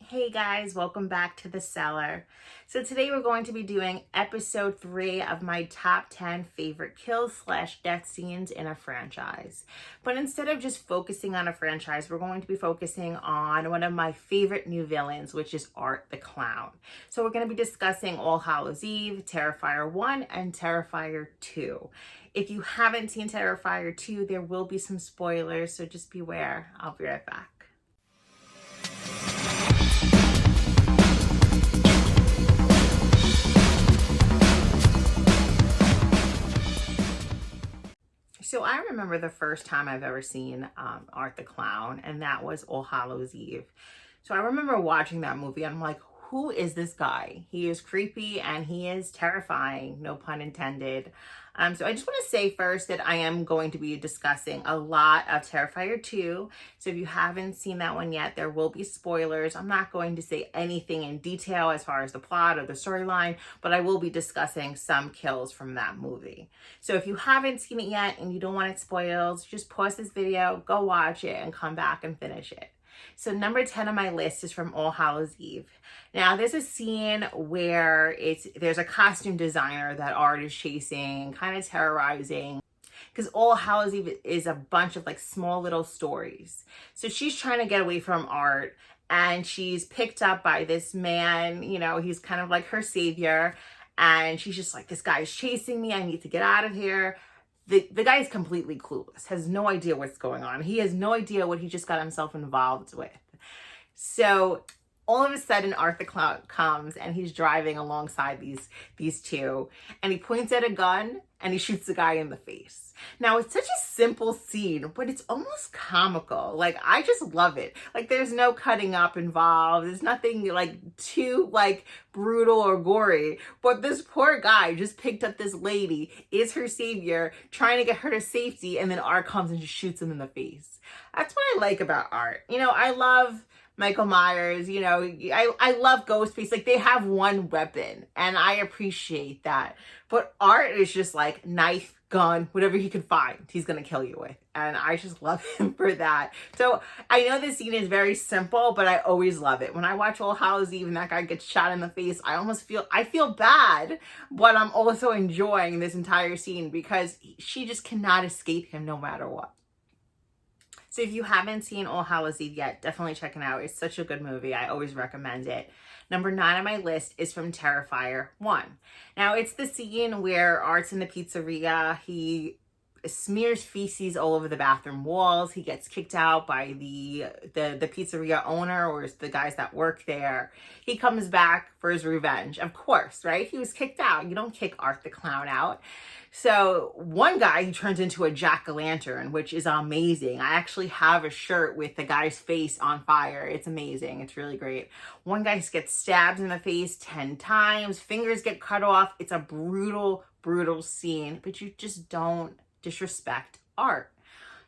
Hey guys, welcome back to the Cellar. So today we're going to be doing episode 3 of my top 10 favorite kills slash death scenes in a franchise. But instead of just focusing on a franchise, we're going to be focusing on one of my favorite new villains, which is Art the Clown. So we're going to be discussing All Hallows Eve, Terrifier 1, and Terrifier 2. If you haven't seen Terrifier 2, there will be some spoilers, so just beware. I'll be right back. So I remember the first time I've ever seen Art the Clown, and that was All Hallows Eve. So I remember watching that movie, and I'm like, who is this guy? He is creepy and he is terrifying, no pun intended. So I just want to say first that I am going to be discussing a lot of Terrifier 2. So if you haven't seen that one yet, there will be spoilers. I'm not going to say anything in detail as far as the plot or the storyline, but I will be discussing some kills from that movie. So if you haven't seen it yet and you don't want it spoiled, just pause this video, go watch it, and come back and finish it. So number 10 on my list is from All Hallows Eve. Now there's a scene where there's a costume designer that Art is chasing, kind of terrorizing, because All Hallows Eve is a bunch of like small little stories. So she's trying to get away from Art, and she's picked up by this man, he's kind of like her savior, and she's just like, this guy is chasing me, I need to get out of here. The guy is completely clueless, has no idea what's going on. He has no idea what he just got himself involved with. So all of a sudden, Art the Clown comes and he's driving alongside these two, and he points at a gun and he shoots the guy in the face. Now, it's such a simple scene, but it's almost comical. Like, I just love it. Like, there's no cutting up involved. There's nothing like too like brutal or gory, but this poor guy just picked up this lady, is her savior, trying to get her to safety, and then Art comes and just shoots him in the face. That's what I like about Art. I love Michael Myers, I love Ghostface. Like, they have one weapon, and I appreciate that. But Art is just like knife, gun, whatever he can find, he's gonna kill you with. And I just love him for that. So I know this scene is very simple, but I always love it. When I watch All Hallows Eve and that guy gets shot in the face, I feel bad, but I'm also enjoying this entire scene because she just cannot escape him no matter what. So if you haven't seen All Hallows Eve yet, definitely check it out. It's such a good movie. I always recommend it. Number 9 on my list is from Terrifier 1. Now, it's the scene where Art's in the pizzeria. He smears feces all over the bathroom walls. He gets kicked out by the pizzeria owner, or the guys that work there. He comes back for his revenge, of course, right? He was kicked out. You don't kick Art the Clown out. So one guy, he turns into a jack-o'-lantern, which is amazing. I actually have a shirt with the guy's face on fire. It's amazing. It's really great. One guy gets stabbed in the face 10 times. Fingers get cut off. It's a brutal, brutal scene, but you just don't disrespect Art.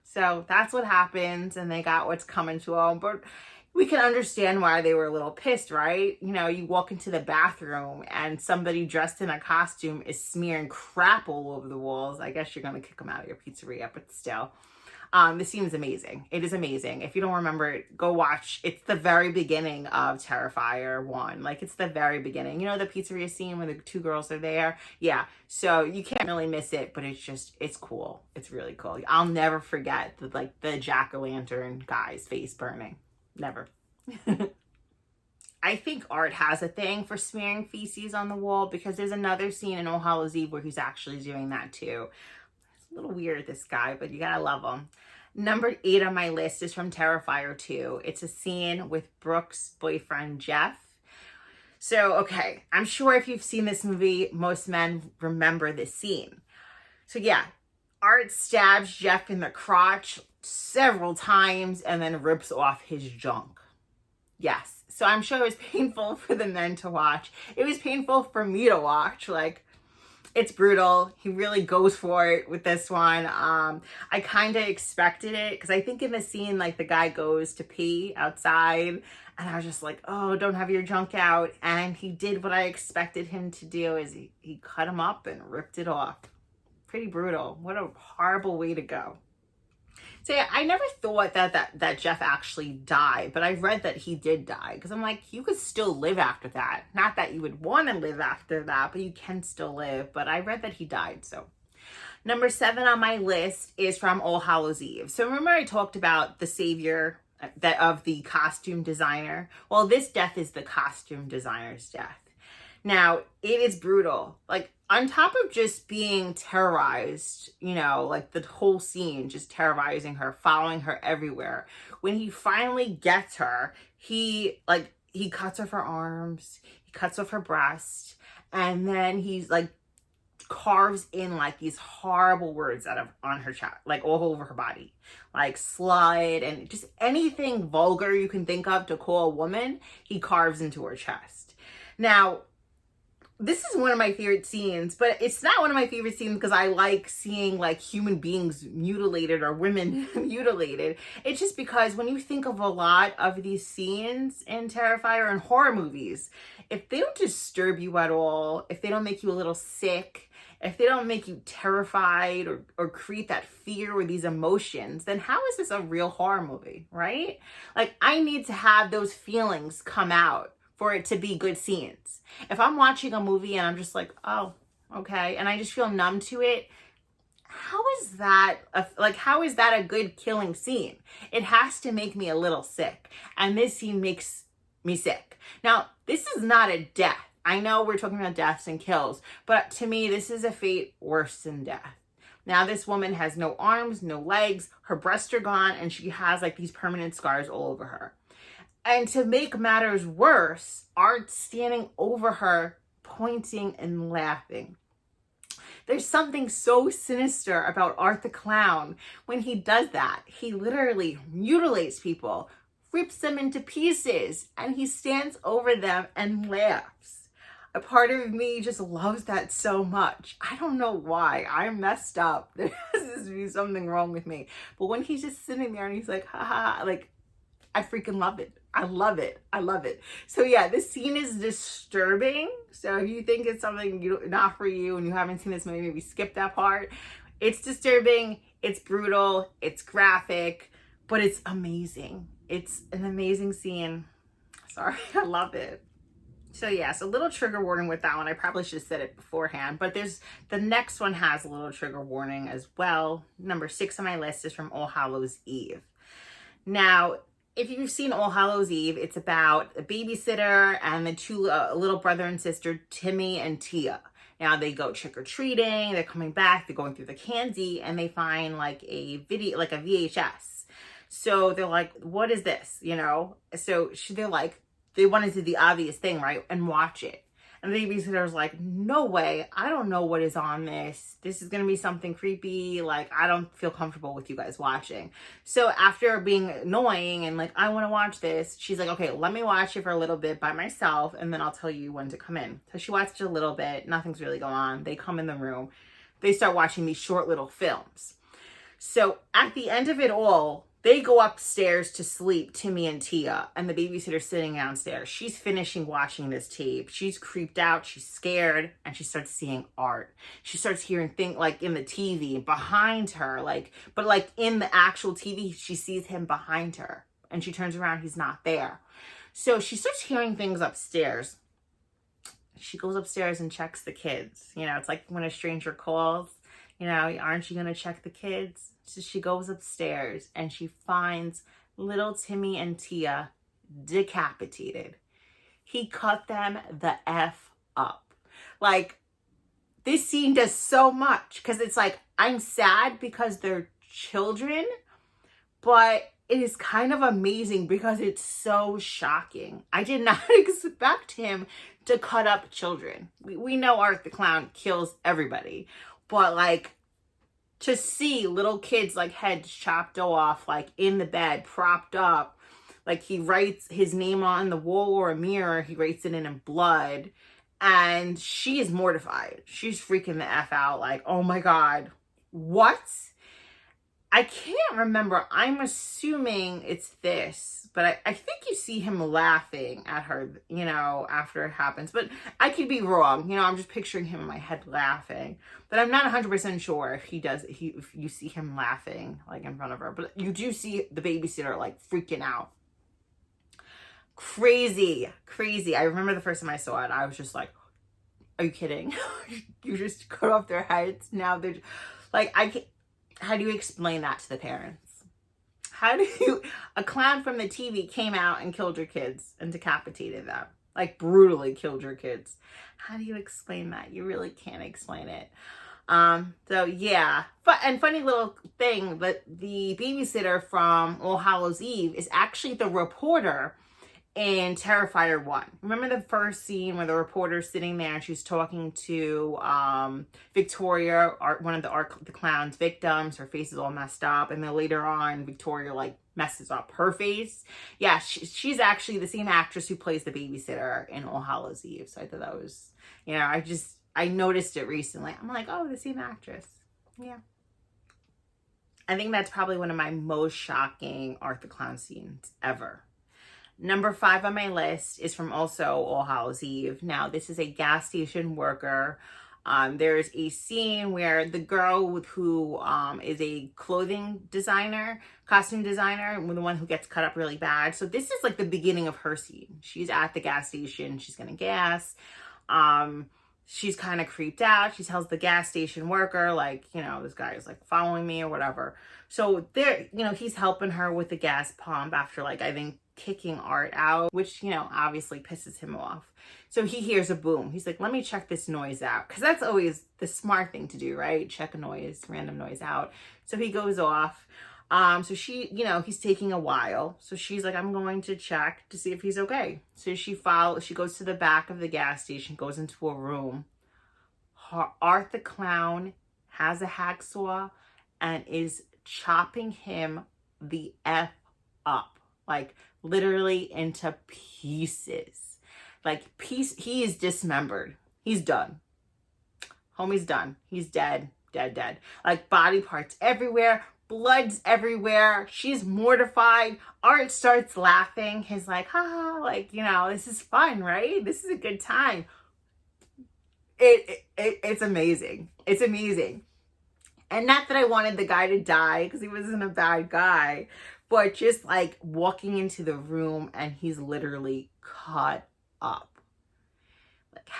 So that's what happens, and they got what's coming to them. But we can understand why they were a little pissed, right? You walk into the bathroom and somebody dressed in a costume is smearing crap all over the walls. I guess you're going to kick them out of your pizzeria, but still. This scene is amazing. It is amazing. If you don't remember it, go watch. It's the very beginning of Terrifier 1. Like, it's the very beginning. The pizzeria scene where the two girls are there? Yeah. So you can't really miss it, but it's cool. It's really cool. I'll never forget the jack-o'-lantern guy's face burning. Never. I think Art has a thing for smearing feces on the wall, because there's another scene in All Hallows Eve where he's actually doing that too. It's a little weird, this guy, but you gotta love him. Number 8 on my list is from Terrifier 2. It's a scene with Brooke's boyfriend, Jeff. So, okay, I'm sure if you've seen this movie, most men remember this scene. So yeah, Art stabs Jeff in the crotch several times and then rips off his junk. Yes. So I'm sure it was painful for the men to watch. It was painful for me to watch. Like, it's brutal. He really goes for it with this one. I kind of expected it, because I think in the scene, like, the guy goes to pee outside, and I was just like, oh, don't have your junk out. And he did what I expected him to do, is he cut him up and ripped it off. Pretty brutal. What a horrible way to go. So yeah, I never thought that Jeff actually died, but I read that he did die because I'm like, you could still live after that. Not that you would want to live after that, but you can still live. But I read that he died. So number 7 on my list is from All Hallows Eve. So remember I talked about the savior that of the costume designer. Well, this death is the costume designer's death. Now, it is brutal. Like, on top of just being terrorized, you know, like the whole scene, just terrorizing her, following her everywhere. When he finally gets her, he cuts off her arms, he cuts off her breast, and then he's like carves in like these horrible words on her chest, like all over her body, like slut and just anything vulgar you can think of to call a woman, he carves into her chest. Now, this is one of my favorite scenes, but it's not one of my favorite scenes because I like seeing like human beings mutilated or women mutilated. It's just because when you think of a lot of these scenes in Terrifier and horror movies, if they don't disturb you at all, if they don't make you a little sick, if they don't make you terrified or create that fear or these emotions, then how is this a real horror movie, right? Like, I need to have those feelings come out for it to be good scenes. If I'm watching a movie and I'm just like, oh, okay, and I just feel numb to it, how is that a good killing scene? It has to make me a little sick. And this scene makes me sick. Now, this is not a death. I know we're talking about deaths and kills, but to me, this is a fate worse than death. Now, this woman has no arms, no legs, her breasts are gone, and she has like these permanent scars all over her. And to make matters worse, Art's standing over her, pointing and laughing. There's something so sinister about Art the Clown when he does that. He literally mutilates people, rips them into pieces, and he stands over them and laughs. A part of me just loves that so much. I don't know why. I'm messed up. There has to be something wrong with me. But when he's just sitting there and he's like, ha ha, like, I freaking love it. I love it. I love it. So yeah, this scene is disturbing. So if you think it's something not for you and you haven't seen this movie, maybe skip that part. It's disturbing. It's brutal. It's graphic, but it's amazing. It's an amazing scene. Sorry, I love it. So yes, a little trigger warning with that one. I probably should have said it beforehand, but the next one has a little trigger warning as well. Number 6 on my list is from All Hallows Eve. Now, if you've seen All Hallows Eve, it's about a babysitter and the two little brother and sister, Timmy and Tia. Now they go trick-or-treating, they're coming back, they're going through the candy, and they find like a video, like a VHS. So they're like, what is this? You know? So they're like, they want to do the obvious thing, right? And watch it. And the babysitter's like, no way, I don't know what is on this. This is going to be something creepy. Like, I don't feel comfortable with you guys watching. So after being annoying and like, I want to watch this, she's like, okay, let me watch it for a little bit by myself and then I'll tell you when to come in. So she watched a little bit. Nothing's really going on. They come in the room. They start watching these short little films. So at the end of it all, they go upstairs to sleep, Timmy and Tia, and the babysitter's sitting downstairs. She's finishing watching this tape. She's creeped out, she's scared, and she starts seeing Art. She starts hearing things like in the TV behind her, but in the actual TV, she sees him behind her. And she turns around, he's not there. So she starts hearing things upstairs. She goes upstairs and checks the kids. You know, it's like when a stranger calls. You know, aren't you going to check the kids? So she goes upstairs and she finds little Timmy and Tia decapitated. He cut them the F up. Like, this scene does so much because it's like, I'm sad because they're children, but it is kind of amazing because it's so shocking. I did not expect him to cut up children. We know Art the Clown kills everybody. But like, to see little kids like heads chopped off, like in the bed, propped up, like he writes his name on the wall or a mirror, he writes it in blood, and she is mortified. She's freaking the F out, like, oh my God, what? I can't remember. I'm assuming it's this, but I think you see him laughing at her, you know, after it happens. But I could be wrong. You know, I'm just picturing him in my head laughing. But I'm not 100% sure if if you see him laughing, like, in front of her. But you do see the babysitter, like, freaking out. Crazy, crazy. I remember the first time I saw it, I was just like, are you kidding? You just cut off their heads. Now they're, like, I can't. How do you explain that to the parents? How do you, a clown from the TV came out and killed your kids and decapitated them, like brutally killed your kids. How do you explain that? You really can't explain it. So yeah, and funny little thing, that the babysitter from All Hallows Eve is actually the reporter in Terrifier 1. Remember the first scene where the reporter's sitting there and she's talking to Victoria, one of the clown's victims. Her face is all messed up. And then later on, Victoria, like, messes up her face. Yeah, she's actually the same actress who plays the babysitter in All Hallows Eve. So I thought that was, you know, I noticed it recently. I'm like, oh, the same actress. Yeah. I think that's probably one of my most shocking Art the Clown scenes ever. Number 5 on my list is from also All Hallows Eve. Now, this is a gas station worker. There's a scene where the girl who is a clothing designer, costume designer, the one who gets cut up really bad. So this is like the beginning of her scene. She's at the gas station. She's getting gas. She's kind of creeped out. She tells the gas station worker, like, you know, this guy is like following me or whatever. So there, you know, he's helping her with the gas pump after, like, I think, kicking Art out, which, you know, obviously pisses him off. So he hears a boom. He's like, let me check this noise out. Because that's always the smart thing to do, right? Check a noise, random noise out. So he goes off. So she, you know, he's taking a while. So she's like, I'm going to check to see if he's okay. So she goes to the back of the gas station, goes into a room. Art the Clown has a hacksaw and is chopping him the F up. Like, literally into pieces. Like, he is dismembered. He's done. Homie's done. He's dead. Dead. Like, body parts everywhere. Blood's everywhere. She's mortified. Art starts laughing. He's like, ha, like, you know, this is fun, right? This is a good time. It's amazing. It's amazing. And not that I wanted the guy to die, because he wasn't a bad guy, but just like walking into the room and he's literally cut up.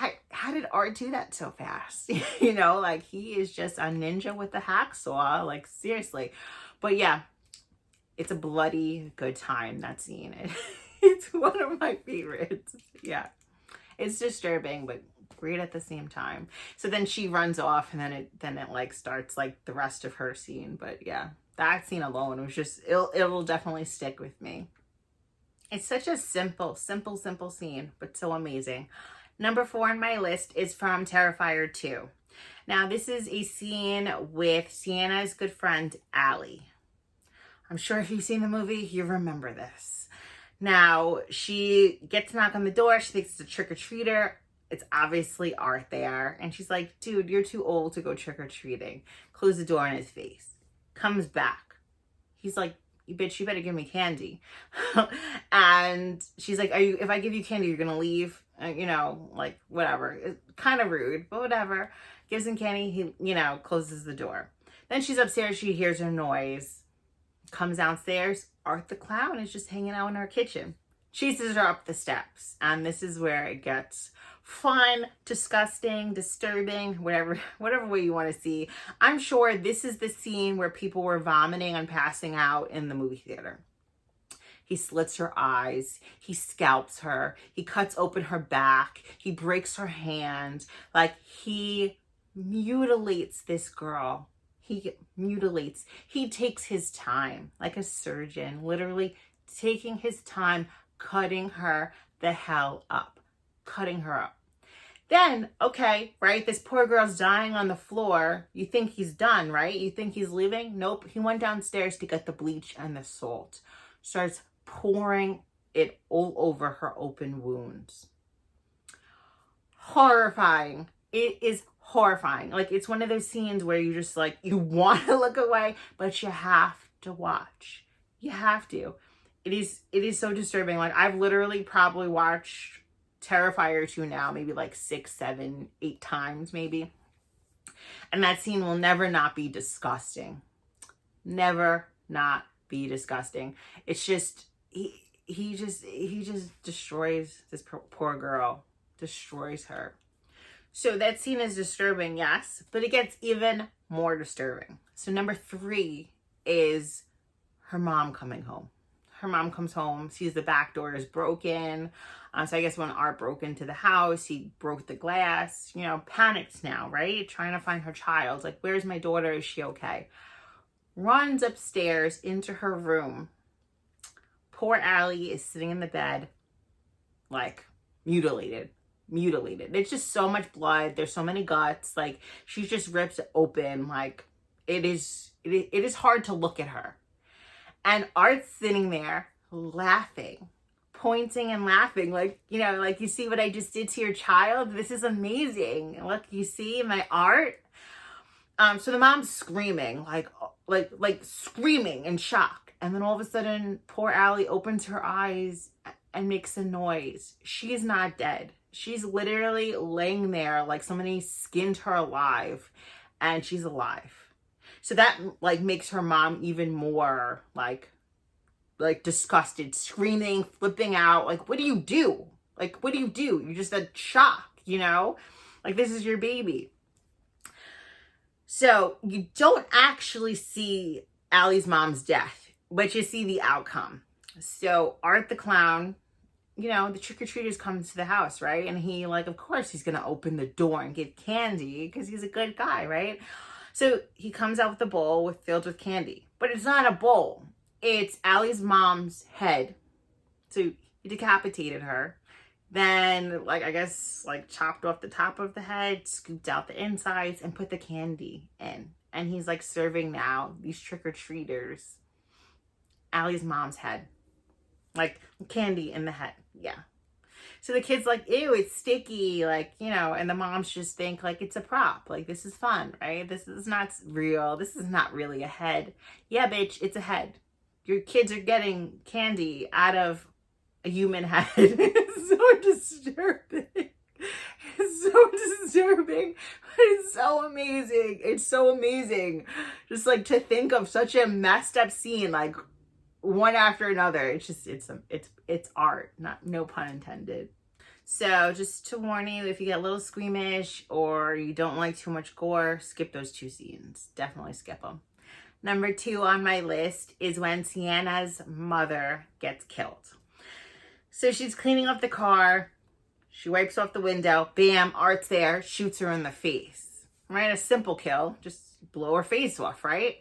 Like, how did Art do that so fast? You know, like, he is just a ninja with a hacksaw, like, seriously. But yeah, it's a bloody good time, that scene. It's one of my favorites. Yeah, it's disturbing, but great at the same time. So then she runs off, and then it like starts like the rest of her scene. But yeah, that scene alone was just, it'll definitely stick with me. It's such a simple scene, but so amazing. Number 4 on my list is from Terrifier 2. Now, this is a scene with Sienna's good friend, Allie. I'm sure if you've seen the movie, you remember this. Now, she gets a knock on the door. She thinks it's a trick-or-treater. It's obviously Art there. And she's like, dude, you're too old to go trick-or-treating. Close the door in his face. Comes back. He's like, bitch, you better give me candy. And she's like, if I give you candy, you're going to leave? You know, like, whatever. It's kind of rude, but whatever. Gives him candy. He, you know, closes the door. Then she's upstairs. She hears a noise. Comes downstairs. Art the Clown is just hanging out in her kitchen. Chases her up the steps. And this is where it gets fun, disgusting, disturbing, whatever way you want to see. I'm sure this is the scene where people were vomiting and passing out in the movie theater. He slits her eyes. He scalps her. He cuts open her back. He breaks her hand. Like, he mutilates this girl. He mutilates. He takes his time, like a surgeon, literally taking his time, cutting her the hell up. Cutting her up. Then, okay, right, this poor girl's dying on the floor. You think he's done, right? You think he's leaving? Nope. He went downstairs to get the bleach and the salt. Starts pouring it all over her open wounds. Horrifying. It is horrifying. Like, it's one of those scenes where you just like, you want to look away, but you have to watch. You have to. It is so disturbing. Like, I've literally probably watched Terrifier 2 now maybe like 6, 7, 8 times maybe. And that scene will never not be disgusting. Never not be disgusting. It's just, he just destroys this poor girl. Destroys her. So that scene is disturbing, yes, but it gets even more disturbing. So number 3 is her mom coming home. Her mom comes home, sees the back door is broken. So I guess when Art broke into the house, he broke the glass, you know, panics now, right? Trying to find her child. Like, where's my daughter? Is she okay? Runs upstairs into her room. Poor Allie is sitting in the bed, like, mutilated. It's just so much blood. There's so many guts. Like, she just rips it open. Like, it is hard to look at her. And Art's sitting there laughing, pointing and laughing. Like, you know, like, you see what I just did to your child? This is amazing. Look, you see my art? So the mom's screaming, like screaming in shock. And then all of a sudden, poor Allie opens her eyes and makes a noise. She's not dead. She's literally laying there like somebody skinned her alive, and she's alive. So that like makes her mom even more like disgusted, screaming, flipping out. Like, what do you do? Like, what do you do? You're just a shock, you know? Like, this is your baby. So you don't actually see Allie's mom's death, but you see the outcome. So Art the clown, you know, the trick-or-treaters come to the house, right? And he, like, of course he's going to open the door and give candy because he's a good guy, right? So he comes out with a bowl filled with candy. But it's not a bowl. It's Allie's mom's head. So he decapitated her. Then, like, I guess, like, chopped off the top of the head, scooped out the insides, and put the candy in. And he's, like, serving now these trick-or-treaters Allie's mom's head. Like, candy in the head. Yeah. So the kid's like, ew, it's sticky. Like, you know, and the moms just think, like, it's a prop. Like, this is fun, right? This is not real. This is not really a head. Yeah, bitch, it's a head. Your kids are getting candy out of a human head. It's so disturbing. It's so disturbing, but it's so amazing. It's so amazing. Just like to think of such a messed up scene, like one after another. It's just, it's art, no pun intended. So just to warn you, if you get a little squeamish or you don't like too much gore, skip those 2 scenes. Definitely skip them. Number 2 on my list is when Sienna's mother gets killed. So she's cleaning up the car. She wipes off the window. Bam, Art's there, shoots her in the face. Right? A simple kill. Just blow her face off, right?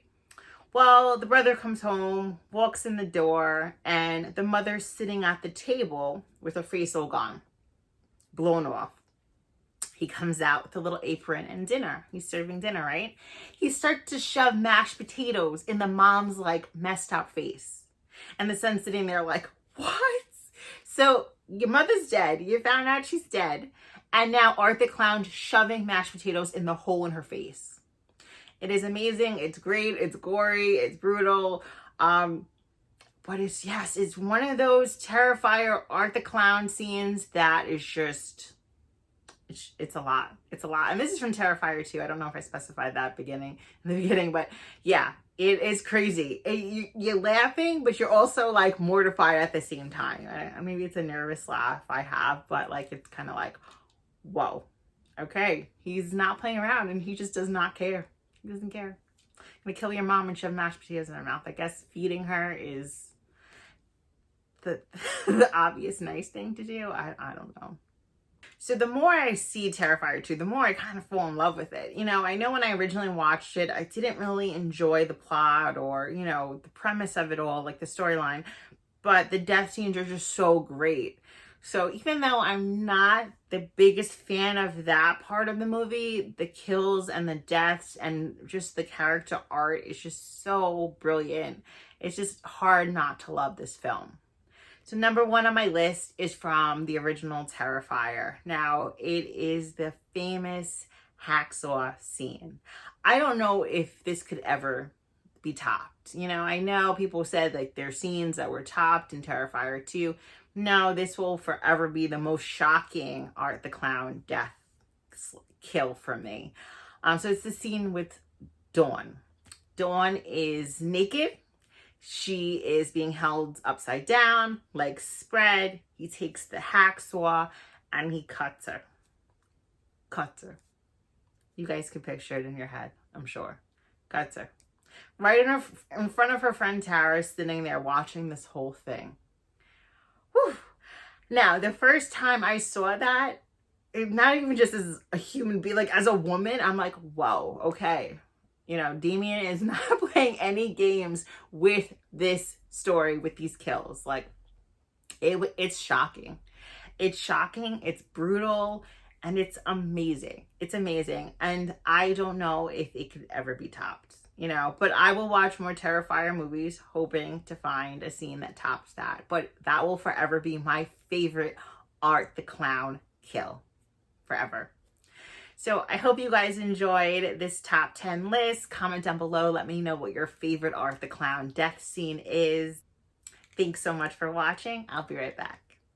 Well, the brother comes home, walks in the door, and the mother's sitting at the table with her face all gone. Blown off. He comes out with a little apron and dinner. He's serving dinner, right? He starts to shove mashed potatoes in the mom's, like, messed up face. And the son's sitting there like, what? So your mother's dead. You found out she's dead. And now Art the clown shoving mashed potatoes in the hole in her face. It is amazing. It's great. It's gory. It's brutal. But it's one of those Terrifier Art the clown scenes that is just, it's a lot. It's a lot. And this is from Terrifier 2. I don't know if I specified that in the beginning, but yeah, it is crazy. You're laughing, but you're also like mortified at the same time. Maybe it's a nervous laugh I have, but like, it's kind of like, whoa, okay. He's not playing around and he just does not care. He doesn't care. Gonna kill your mom and shove mashed potatoes in her mouth. I guess feeding her is the obvious nice thing to do. I don't know. So the more I see Terrifier 2, the more I kind of fall in love with it. You know, I know when I originally watched it, I didn't really enjoy the plot or, you know, the premise of it all, like the storyline, but the death scenes are just so great. So even though I'm not the biggest fan of that part of the movie, the kills and the deaths and just the character art is just so brilliant. It's just hard not to love this film. So number 1 on my list is from the original Terrifier. Now, it is the famous hacksaw scene. I don't know if this could ever be topped. You know, I know people said like there's scenes that were topped in Terrifier 2. No, this will forever be the most shocking Art the Clown death kill for me. So it's the scene with Dawn. Dawn is naked. She is being held upside down, legs spread. He takes the hacksaw and he cuts her. Cuts her. You guys can picture it in your head, I'm sure. Cuts her. Right in front of her friend Tara, sitting there watching this whole thing. Whew. Now, the first time I saw that, not even just as a human being, like as a woman, I'm like, whoa, okay. You know, Damien is not playing any games with this story, with these kills. Like, it's shocking. It's shocking, it's brutal, and it's amazing. It's amazing. And I don't know if it could ever be topped, you know, but I will watch more Terrifier movies, hoping to find a scene that tops that. But that will forever be my favorite Art the Clown kill. Forever. So I hope you guys enjoyed this top 10 list. Comment down below. Let me know what your favorite Art the Clown death scene is. Thanks so much for watching. I'll be right back.